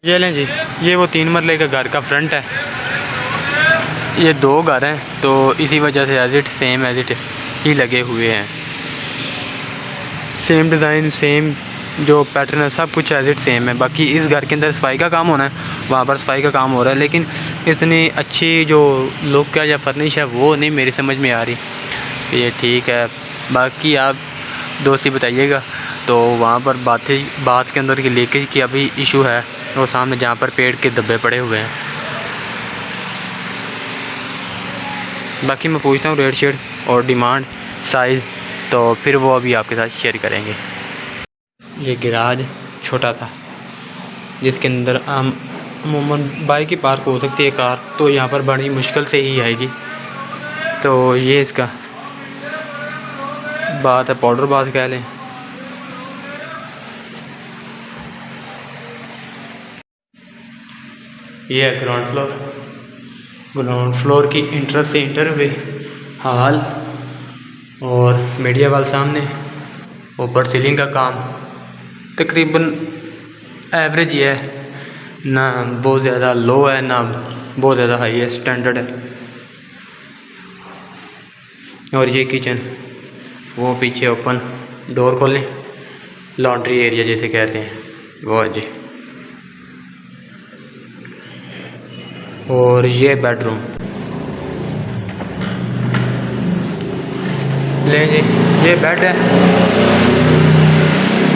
ये लें जी, ये वो 3 मरले का घर का फ्रंट है। ये 2 घर हैं तो इसी वजह से एज इट ही लगे हुए हैं। सेम डिज़ाइन, सेम जो पैटर्न है, सब कुछ एज इट सेम है। बाकी इस घर के अंदर सफाई का काम होना है, वहाँ पर सफाई का काम हो रहा है, लेकिन इतनी अच्छी जो लुक है या फर्निश है वो नहीं मेरी समझ में आ रही। ये ठीक है, बाकी आप दोस्ती बताइएगा। तो वहाँ पर बात के अंदर की लीकेज की अभी इशू है, और सामने जहाँ पर पेड़ के धब्बे पड़े हुए हैं। बाकी मैं पूछता हूँ रेट शेड और डिमांड साइज़, तो फिर वो अभी आपके साथ शेयर करेंगे। ये गैराज छोटा था जिसके अंदर अमूमन बाइक ही पार्क हो सकती है, कार तो यहाँ पर बड़ी मुश्किल से ही आएगी। तो ये इसका बात है, पाउडर बात कह लें। ये है ग्राउंड फ्लोर की इंट्रेंस से इंटर हुए हाल, और मीडिया वाल सामने। ऊपर सीलिंग का काम तकरीबन एवरेज ही है, ना बहुत ज़्यादा लो है ना बहुत ज़्यादा हाई है, स्टैंडर्ड है। और ये किचन, वो पीछे ओपन डोर खोलें, लॉन्ड्री एरिया जैसे कहते हैं वो है जी। और ये बेडरूम लें जी, ये बेड है,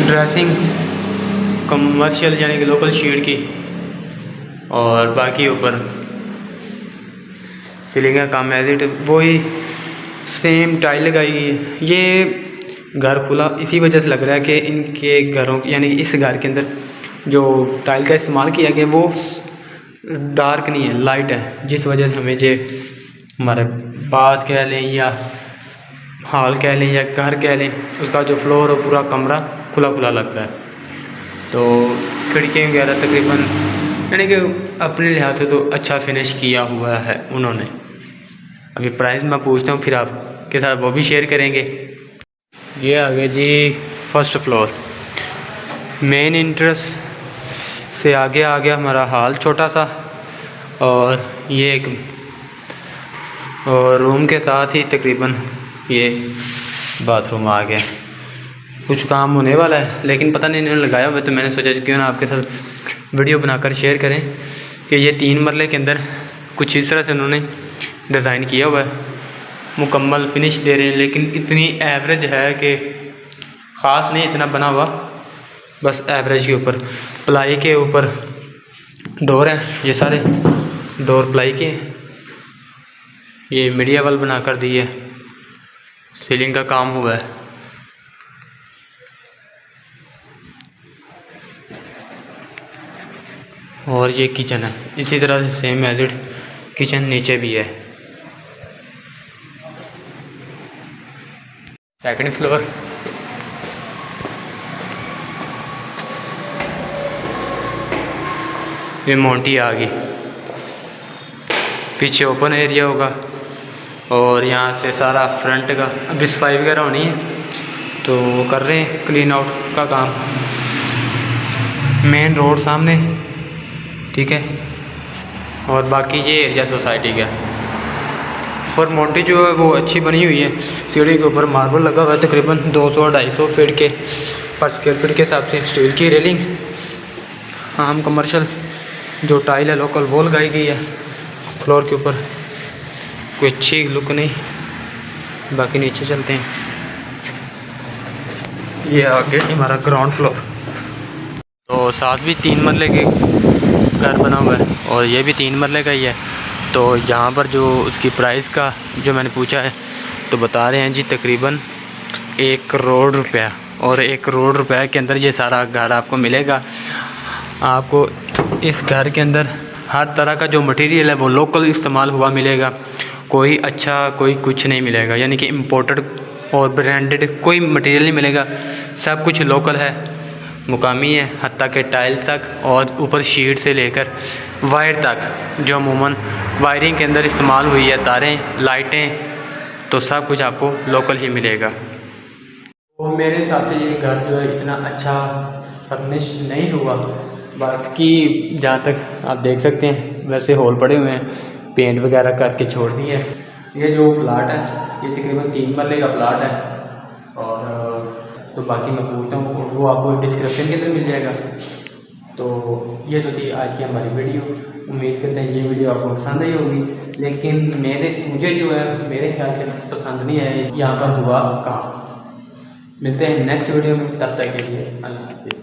ड्रेसिंग कमर्शियल यानी कि लोकल शीट की, और बाकी ऊपर सीलिंग का काम एज इट वही सेम टाइल लगाई गई है। ये घर खुला इसी वजह से लग रहा है कि इनके घरों यानी कि इस घर के अंदर जो टाइल का इस्तेमाल किया गया वो डार्क नहीं है, लाइट है, जिस वजह से हमें जो हमारे बात कह लें या हॉल कह लें या घर कह लें, उसका जो फ्लोर और पूरा कमरा खुला खुला लग रहा है। तो खिड़कियाँ वगैरह तकरीबन यानी कि अपने लिहाज से तो अच्छा फिनिश किया हुआ है उन्होंने। अभी प्राइस मैं पूछता हूँ, फिर आपके साथ वो भी शेयर करेंगे। ये आ गया जी फर्स्ट फ्लोर, मेन इंट्रेंस से आगे आ गया हमारा हॉल छोटा सा, और ये एक और रूम के साथ ही तकरीबन ये बाथरूम आ गया। कुछ काम होने वाला है लेकिन पता नहीं इन्होंने लगाया हुआ है, तो मैंने सोचा क्यों ना आपके साथ वीडियो बनाकर शेयर करें कि ये 3 मरले के अंदर कुछ इस तरह से उन्होंने डिज़ाइन किया हुआ है। मुकम्मल फिनिश दे रहे हैं, लेकिन इतनी एवरेज है कि ख़ास नहीं इतना बना हुआ, बस एवरेज के ऊपर। प्लाई के ऊपर डोर हैं, ये सारे डोर प्लाई के। ये मीडिया वाल बना कर दी है, सीलिंग का काम हुआ है। और ये किचन है, इसी तरह से सेम एज इट किचन नीचे भी है। सेकंड फ्लोर, ये मोंटी आ गई, पीछे ओपन एरिया होगा, और यहाँ से सारा फ्रंट का अभी सफाई वगैरह होनी है तो वो कर रहे हैं क्लीन आउट का काम। मेन रोड सामने, ठीक है। और बाकी ये एरिया सोसाइटी का, और मोंटी जो है वो अच्छी बनी हुई है। सीढ़ी के ऊपर मार्बल लगा हुआ है, तकरीबन 200-250 फीट के पर स्क्वायर फीट के हिसाब से स्टील की रेलिंग। आम कमर्शियल जो टाइल है लोकल वो लगाई गई है फ्लोर के ऊपर, कोई अच्छी लुक नहीं। बाकी नीचे चलते हैं, ये आगे हमारा ग्राउंड फ्लोर। तो साथ भी 3 मरले के घर बना हुआ है, और ये भी 3 मरले का ही है। तो यहाँ पर जो उसकी प्राइस का जो मैंने पूछा है तो बता रहे हैं जी तकरीबन 1 करोड़ रुपया, और 1 करोड़ रुपये के अंदर ये सारा घर आपको मिलेगा। आपको इस घर के अंदर हर तरह का जो मटेरियल है वो लोकल इस्तेमाल हुआ मिलेगा, कोई अच्छा कोई कुछ नहीं मिलेगा, यानी कि इम्पोर्टेड और ब्रांडेड कोई मटेरियल नहीं मिलेगा। सब कुछ लोकल है, मुकामी है, हत्ता के टाइल्स तक और ऊपर शीट से लेकर वायर तक जो अमूमन वायरिंग के अंदर इस्तेमाल हुई है, तारें, लाइटें, तो सब कुछ आपको लोकल ही मिलेगा। तो मेरे हिसाब से ये घर जो है इतना अच्छा फर्निश नहीं हुआ, बाकी जहाँ तक आप देख सकते हैं वैसे होल पड़े हुए हैं, पेंट वगैरह करके छोड़ दिए है। ये जो प्लाट है ये तकरीबन 3 मरले का प्लाट है और तो बाकी मैं पूछता हूँ वो आपको डिस्क्रिप्शन के अंदर मिल जाएगा। तो ये तो थी आज की हमारी वीडियो। उम्मीद करते हैं ये वीडियो आपको पसंद आई होगी, लेकिन मुझे जो है मेरे ख्याल से पसंद नहीं आया यहाँ पर हुआ काम। मिलते हैं नेक्स्ट वीडियो में, तब तक के लिए अल्लाह हाफ़िज़।